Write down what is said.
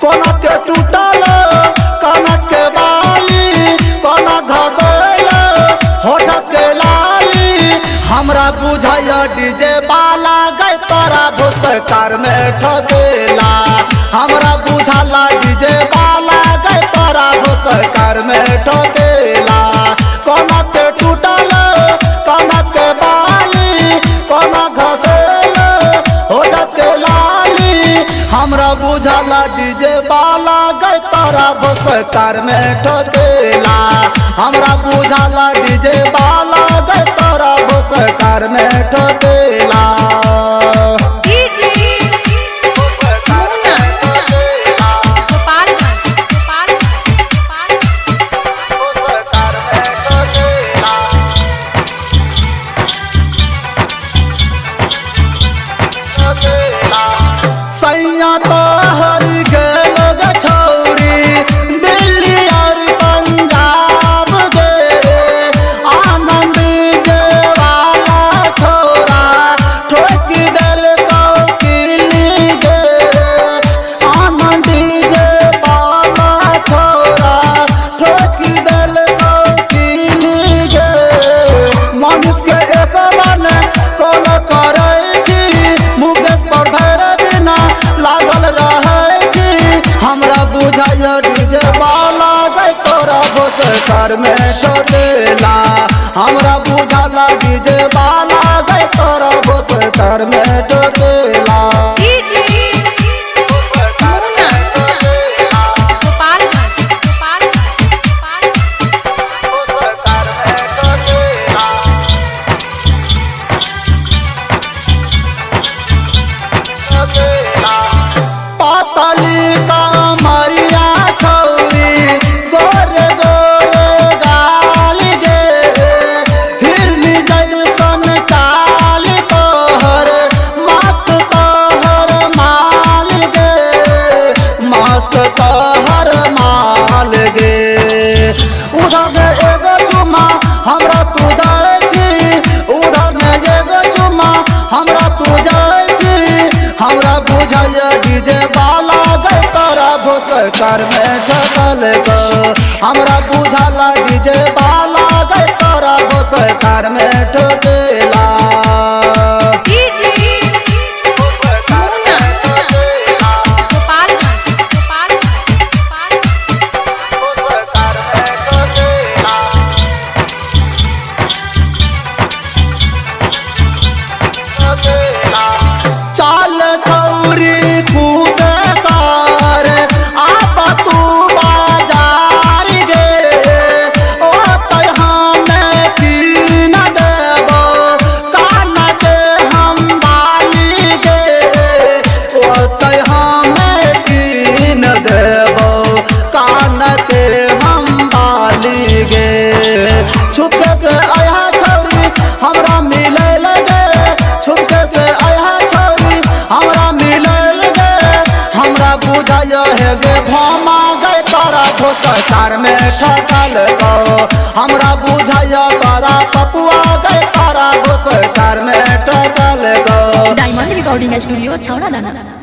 कोना के टूटल कनक के बाली, कोना घसल होठ के लाली। हमरा बुझाया डीजे बाला गए तोरा भोसकार में ठकेला। हमरा बुझाला डीजे बाला गए तोरा भोसकार में ठकेला। कोना के टूटल कनक के बाली, कोना घसल होठ के लाली। हमरा बुझाला डीजे बाला गए तोरा भोसकार में ठकेला। हमरा बुझाला डीजे बाला गए तोरा भोसकार में ठकेला। सैया तो हरी गेल गे छौरी दिल्ली और पंजाब गे। आनंद जे वाला छोरा ठोक दिल कौकिली गे। आनंद जे वाला छोरा ठोक दिल कौकिली गे। मनुष्य के एक मन कॉल करे छी, मुकेश पर भैर दिना लागल रहे छी। हमरा बुझाया डीजे बाला गए तोरा भोसकार में ठकेला। हमरा बुझाला डीजे बाला गए तोरा भोसकार में ठकेला। पातली कमरिया छौरी गोरे गोरे गाल गे। हिरनी जैसन काल तोहर मस्त तोहर माल गे। मस्त तोहर माल गे। उधर में एगो चुमा हमरा तू दे छी, उधर में एगो चुमा हमरा तू दे छी। हमरा बुझाया डीजे बाला गए तोरा भोसकार में ठकल गो। हमरा बुझाला डीजे बाला गए तोरा भोसकार में ठकेला। चाल छौरी फूसे सार आपा तू बाजार गे। ओ हमें कीन देबो कान के हम बाली गे। ओ हमें कीन देबो कान के हम बाली गे। छुपके से आया छौरी हमरा मिले लगे, छुपके से आया छौरी हमरा मिले गे। हमरा बुझाया है गे भामा गए तोरा भोसकार में ठकल गो। हमरा बुझाया तोरा पपुआ गए तोरा भोसकार में ठकल गो। डायमंड रिकॉर्डिंग स्टूडियो छौड़ा दाना।